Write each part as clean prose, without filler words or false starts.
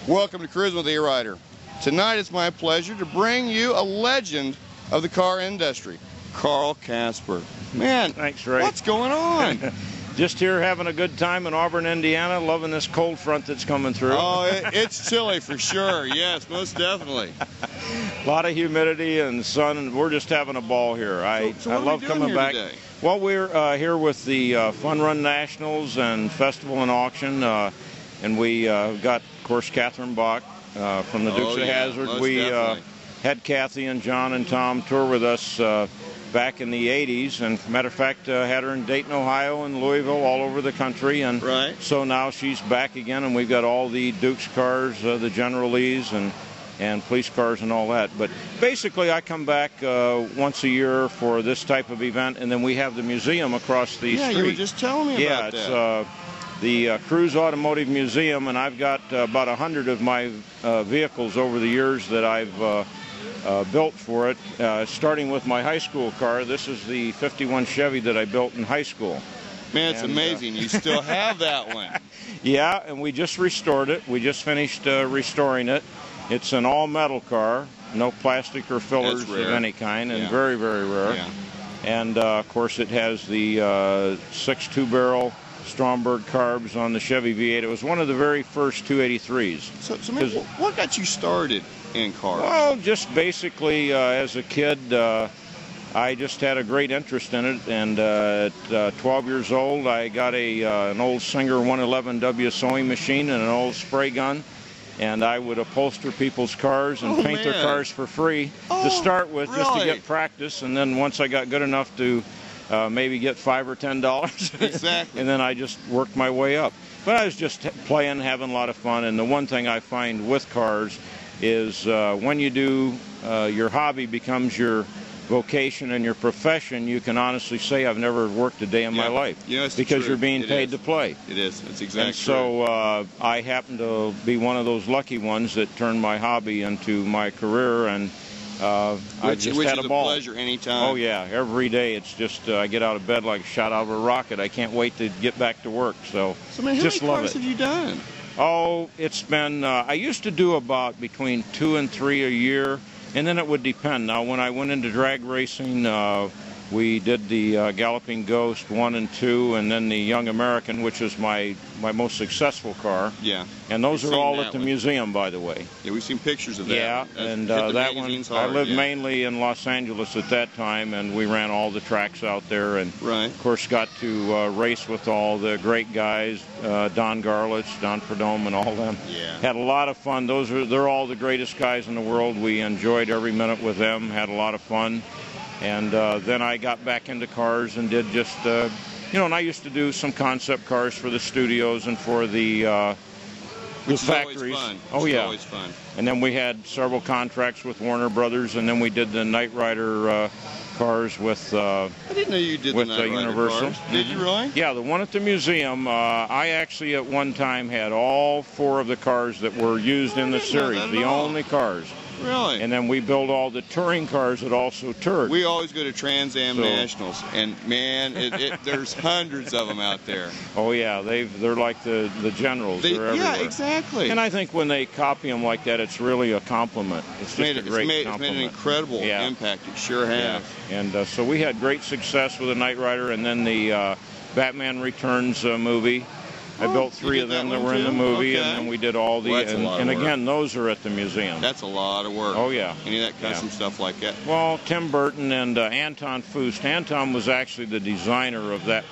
Welcome to Cruising with E-Rider. Tonight it's my pleasure to bring you a legend of the car industry, Carl Casper. Man, thanks, Ray. What's going on? Just here having a good time in Auburn, Indiana, loving this cold front that's coming through. Oh, it's chilly for sure. Yes, most definitely. A lot of humidity and sun, and we're just having a ball here. I love coming back. Today? Well, we're here with the Fun Run Nationals and Festival and Auction, and we got, of course, Catherine Bach from the Dukes of Hazzard. We had Kathy and John and Tom tour with us back in the 80s, and matter of fact, had her in Dayton, Ohio, and Louisville, all over the country, and so now she's back again, and we've got all the Dukes cars, the General Lees, and police cars and all that. But basically, I come back once a year for this type of event, and then we have the museum across the street. Yeah, you were just telling me about that. Yeah, it's the Cruise Automotive Museum, and I've got about 100 of my vehicles over the years that I've built for it, starting with my high school car. This is the 51 Chevy that I built in high school. Man, it's amazing. You still have that one. Yeah, and we just restored it. We just finished restoring it. It's an all-metal car, no plastic or fillers of any kind, and very, very rare. Yeah. And, of course, it has the 6 2-barrel Stromberg carbs on the Chevy V8. It was one of the very first 283s. So man, what got you started in cars? Well, just basically as a kid, I just had a great interest in it, and at 12 years old, I got an old Singer 111W sewing machine and an old spray gun, and I would upholster people's cars and paint their cars for free to start with, just to get practice, and then once I got good enough to maybe get $5 or $10, exactly, and then I just worked my way up. But I was just playing, having a lot of fun, and the one thing I find with cars is when you do, your hobby becomes your vocation and your profession, you can honestly say I've never worked a day in my life, because you're being paid to play. It is. It's exactly. And so I happen to be one of those lucky ones that turned my hobby into my career, and I just had a ball. Which is a pleasure anytime. Oh yeah, every day it's just I get out of bed like a shot out of a rocket. I can't wait to get back to work. So man, just how many love cars it. have you done? Oh, it's been, I used to do about between 2 and 3 a year, and then it would depend. Now, when I went into drag racing, we did the Galloping Ghost 1 and 2, and then the Young American, which is my most successful car. Yeah. And those are all at the museum, by the way. Yeah, we've seen pictures of that. Yeah, and that one, I lived mainly in Los Angeles at that time, and we ran all the tracks out there, and of course got to race with all the great guys, Don Garlitz, Don Prudhomme, and all them. Yeah. Had a lot of fun. They're all the greatest guys in the world. We enjoyed every minute with them, had a lot of fun. And then I got back into cars and did just, and I used to do some concept cars for the studios and for the factories. Fun. Oh yeah, always fun. And then we had several contracts with Warner Brothers, and then we did the Knight Rider cars with I didn't know you did the Knight Rider Universal. Cars. Did you really? Yeah, the one at the museum. I actually at one time had all 4 of the cars that were used in the series, the only cars. Really? And then we build all the touring cars that also toured. We always go to Trans Am Nationals, and man, there's hundreds of them out there. Oh yeah, they're like the generals. They're everywhere. Yeah, exactly. And I think when they copy them like that, it's really a compliment. It's just a great compliment. It's made an incredible impact. It sure has. Yeah. And so we had great success with the Knight Rider, and then the Batman Returns movie. I built 3 of them that were in the movie, and then we did all the, and again, those are at the museum. That's a lot of work. Oh yeah. Any of that custom stuff like that? Well, Tim Burton and Anton Fust. Anton was actually the designer of that.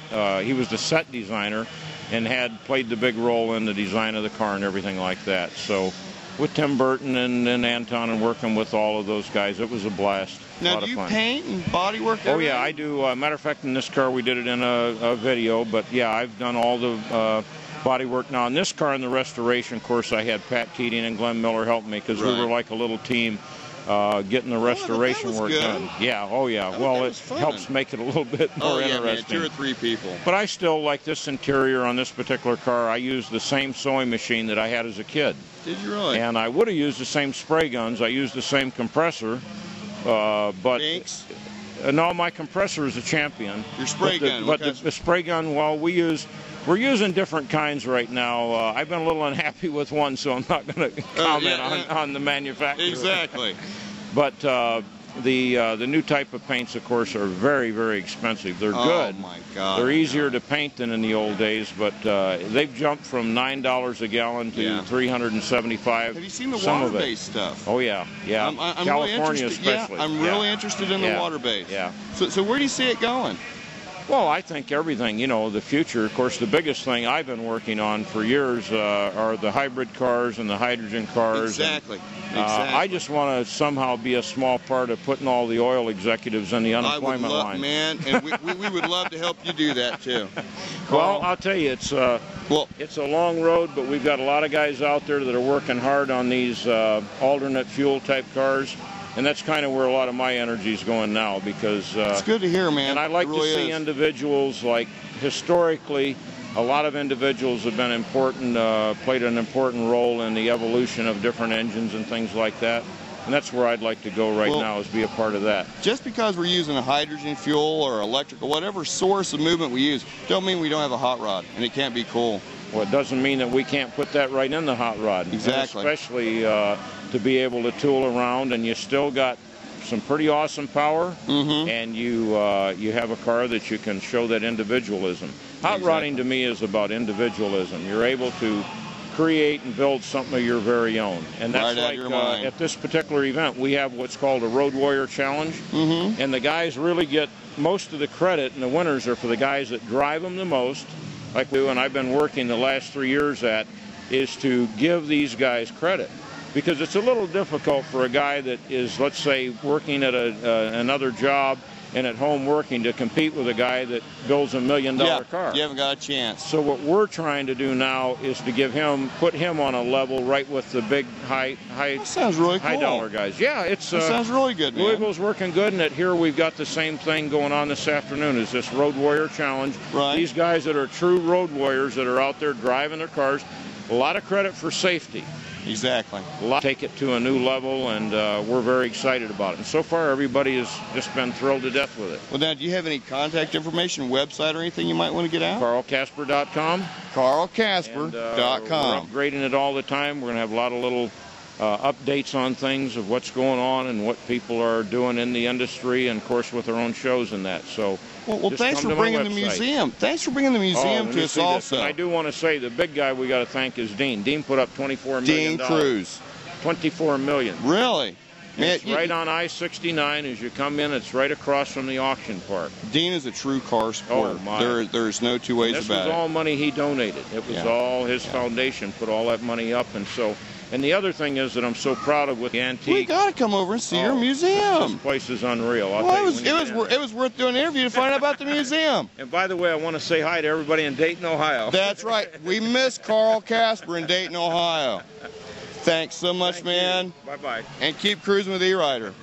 He was the set designer, and had played the big role in the design of the car and everything like that. So with Tim Burton and Anton and working with all of those guys, it was a blast. Now, do you paint and body work everything? Oh yeah, I do. Matter of fact, in this car we did it in a video, but yeah, I've done all the body work. Now in this car in the restoration, of course, I had Pat Keating and Glenn Miller help me, because we were like a little team getting the restoration work done. Yeah, well, it helps make it a little bit more interesting. Man, 2 or 3 people. But I still like this interior on this particular car. I used the same sewing machine that I had as a kid. Did you really? And I would have used the same spray guns. I used the same compressor, but no, my compressor is a Champion. Your spray gun. But the spray gun, well, we use We're using different kinds right now. I've been a little unhappy with one, so I'm not going to comment on the manufacturer. Exactly. But the new type of paints, of course, are very, very expensive. They're good. Oh my God. They're easier to paint than in the old days, but they've jumped from $9 a gallon to $375. Have you seen the water-based stuff? Oh yeah, yeah. I'm California really especially. Yeah, I'm really interested in the water-based. Yeah. So where do you see it going? Well, I think everything, the future, of course, the biggest thing I've been working on for years are the hybrid cars and the hydrogen cars. Exactly. I just want to somehow be a small part of putting all the oil executives in the unemployment line. Man, and we would love to help you do that, too. Well, I'll tell you, it's a long road, but we've got a lot of guys out there that are working hard on these alternate fuel type cars. And that's kind of where a lot of my energy is going now, because it's good to hear, man. And I like to see individuals, like historically, a lot of individuals have been played an important role in the evolution of different engines and things like that. And that's where I'd like to go right now, is be a part of that. Just because we're using a hydrogen fuel or electric or whatever source of movement we use, don't mean we don't have a hot rod and it can't be cool. Well, it doesn't mean that we can't put that right in the hot rod. Exactly. And especially to be able to tool around, and you still got some pretty awesome power, and you have a car that you can show that individualism. Hot rodding to me is about individualism. You're able to create and build something of your very own. And that's like at this particular event, we have what's called a Road Warrior Challenge, and the guys really get most of the credit, and the winners are for the guys that drive them the most, like we do, and I've been working the last 3 years at, is to give these guys credit. Because it's a little difficult for a guy that is, let's say, working at another job and at home working to compete with a guy that builds $1 million car. You haven't got a chance. So what we're trying to do now is to put him on a level right with the big high dollar guys. Yeah, that sounds really good, man. Louisville's working good, and here we've got the same thing going on this afternoon. Is this Road Warrior Challenge? Right. These guys that are true road warriors that are out there driving their cars. A lot of credit for safety. Exactly. Take it to a new level, and we're very excited about it. And so far, everybody has just been thrilled to death with it. Well, now, do you have any contact information, website, or anything you might want to get out? CarlCasper.com. CarlCasper.com. We're upgrading it all the time. We're going to have a lot of little updates on things of what's going on and what people are doing in the industry, and, of course, with their own shows and that. So. Well, thanks for bringing the museum. Thanks for bringing the museum to us also. And I do want to say the big guy we got to thank is Dean. Dean put up $24 million. Dean Cruz. $24 million. Really? It's right on I-69 as you come in. It's right across from the auction park. Dean is a true car supporter. Oh, my. There's no two ways about it. This was all money he donated. It was all his foundation put all that money up, and so. And the other thing is that I'm so proud of with the antique. We got to come over and see your museum. This place is unreal. It was worth doing an interview to find out about the museum. And by the way, I want to say hi to everybody in Dayton, Ohio. That's right. We miss Carl Casper in Dayton, Ohio. Thanks so much, man. Bye-bye. And keep cruising with E-Rider.